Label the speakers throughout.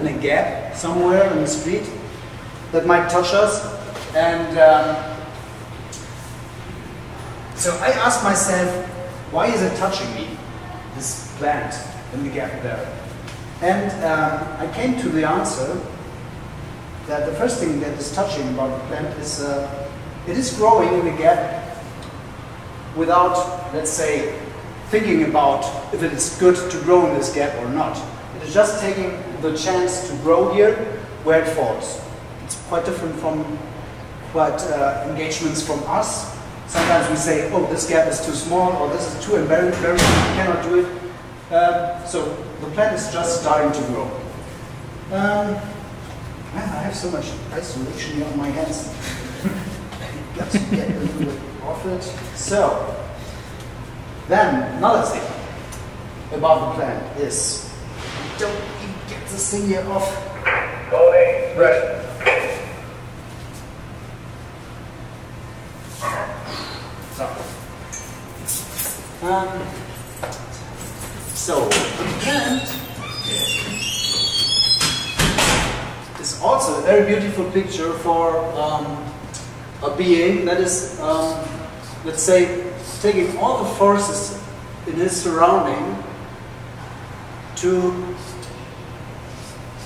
Speaker 1: in a gap somewhere in the street that might touch us. And so I asked myself, why is it touching me, this plant in the gap there? And I came to the answer that the first thing that is touching about the plant is it is growing in the gap without, let's say, thinking about if it is good to grow in this gap or not. It is just taking the chance to grow here where it falls. It's quite different from what engagements from us. Sometimes we say, oh, this gap is too small, or this is too embarrassing, we cannot do it. So the plant is just starting to grow. Man, I have so much isolation here on my hands. Got to get a little bit off it. So, then another thing about the plant is, don't even get this thing here off.
Speaker 2: Loading, ready.
Speaker 1: So the plant is also a very beautiful picture for a being that is, let's say, taking all the forces in his surrounding to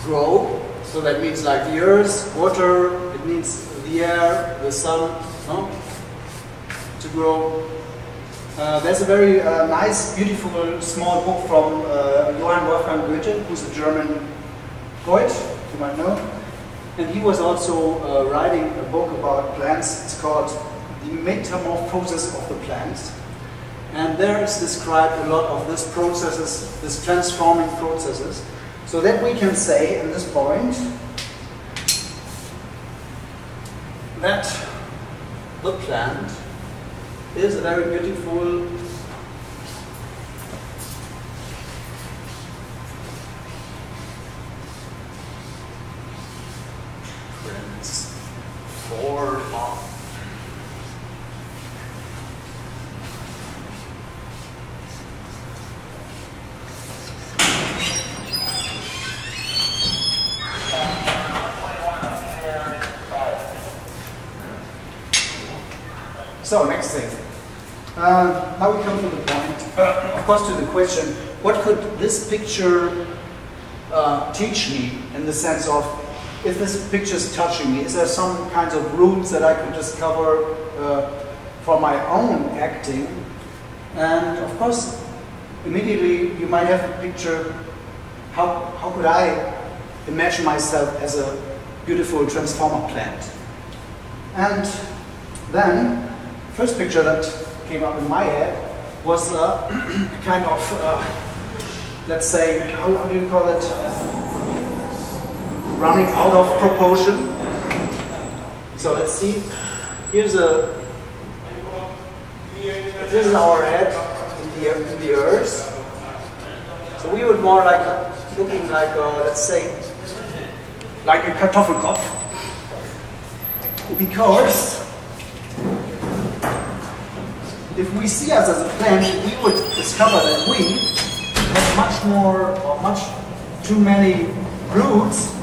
Speaker 1: grow. So that means like the earth, water, it means the air, the sun, no? To grow. There's a very nice, beautiful, small book from Johann Wolfgang Goethe, who's a German poet, you might know. And he was also writing a book about plants. It's called The Metamorphosis of the Plants. And there is described a lot of these processes, these transforming processes, so that we can say at this point that the plant is a very beautiful transformer. So, next thing. Now we come to the point, of course, to the question, what could this picture teach me in the sense of, if this picture is touching me, is there some kinds of roots that I could discover for my own acting? And of course, immediately you might have a picture, how could I imagine myself as a beautiful transformer plant? And then, first picture that came up in my head was kind of, let's say, how do you call it? Running out of proportion. So let's see. This is our head in the earth. So we would more like looking like, let's say, like a Kartoffelkopf, because if we see us as a plant, we would discover that we have much more, or much too many roots.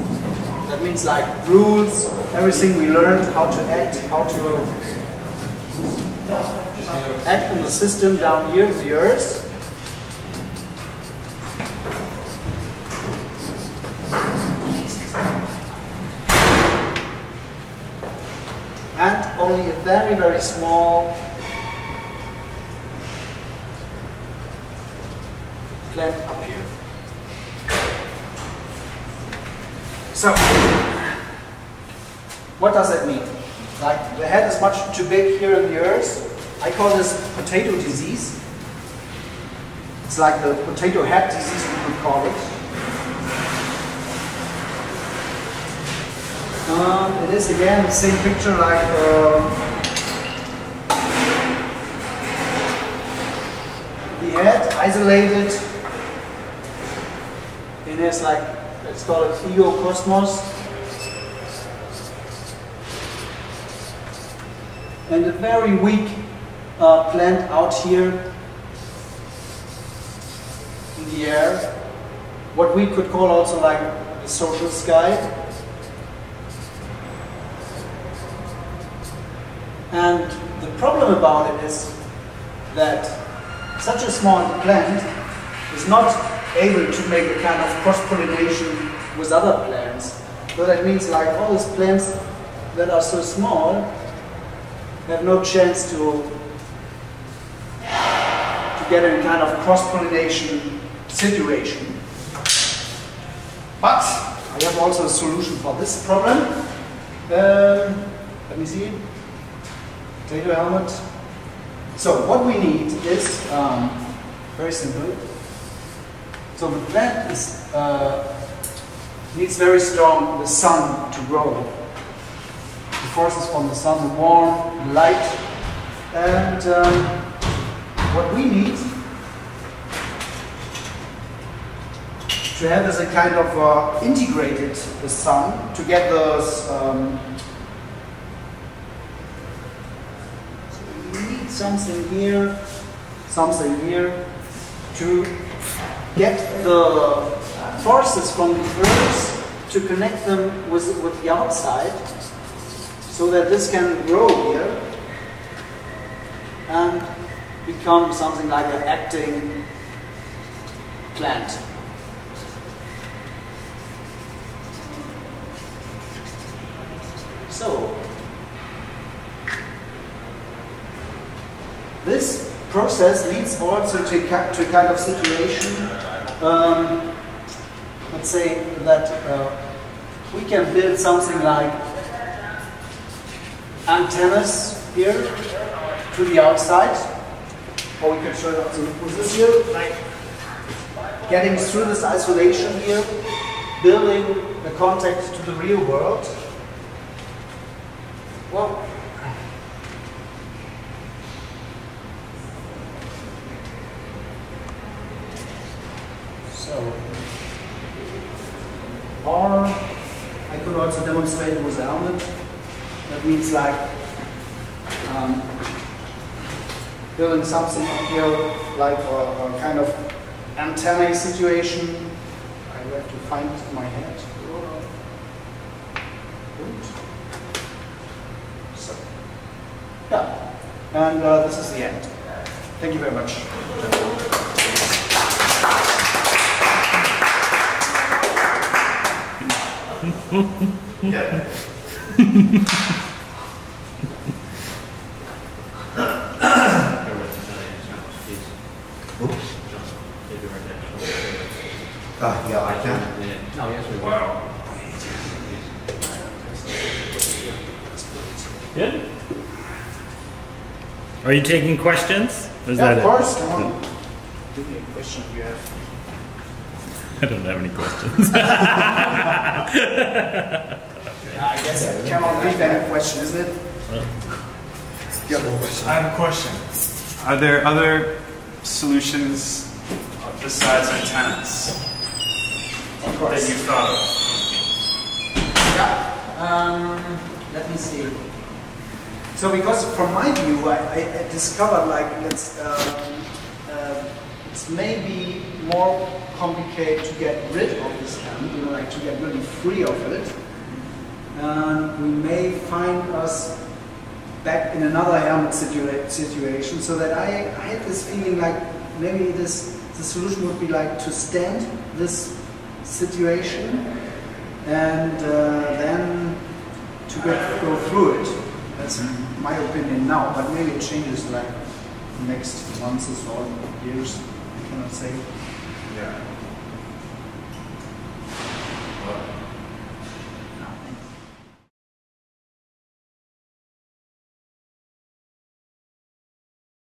Speaker 1: That means like rules, everything we learned, how to act in the system down here in the earth. And only a very, very small plant up here. So, what does that mean? Like, the head is much too big here in the earth. I call this potato disease. It's like the potato head disease, we could call it. It is again the same picture like the head isolated. It is like, let's call it ego cosmos. And a very weak plant out here in the air. What we could call also like the social sky. And the problem about it is that such a small plant is not able to make a kind of cross-pollination with other plants. So that means like all these plants that are so small have no chance to get a kind of cross-pollination situation. But I have also a solution for this problem. Let me see. Potato helmet. So what we need is very simple. So the plant is, needs very strong the sun to grow. The forces from the sun, the warm, the light, and what we need to have is a kind of integrated the sun to get those. So we need something here to get the forces from the earth to connect them with the outside, so that this can grow here and become something like an acting plant. So this process leads also to a kind of situation. Let's say that we can build something like antennas here to the outside, or we can show it with this here, like getting through this isolation here, building the contact to the real world. Well, so, or I could also demonstrate it with the helmet. That means like building something up here, like a kind of antenna situation. I have to find my head. So, yeah, and this is the end. Thank you very much. Yeah.
Speaker 3: Yeah, I can.
Speaker 4: No, yes, we will.
Speaker 2: Wow.
Speaker 4: Good. Are you taking questions? Or is
Speaker 1: Yeah,
Speaker 4: that
Speaker 1: of course. Come on. Give me a question if you have.
Speaker 4: I don't have any questions.
Speaker 1: I guess it cannot leave any question, isn't it? You have a question.
Speaker 5: I have a question. Are there other solutions besides antennas
Speaker 1: Of
Speaker 5: that
Speaker 1: course.
Speaker 5: you've thought of?
Speaker 1: Yeah. Let me see. So, because from my view, I discovered like it's maybe more complicated to get rid of this hand, you know, like to get really free of it. And we may find us back in another helmet situation. So that I had this feeling like maybe the solution would be like to stand this situation and then to go through it. That's my opinion now, but maybe it changes like next months or years. I cannot say.
Speaker 5: Yeah.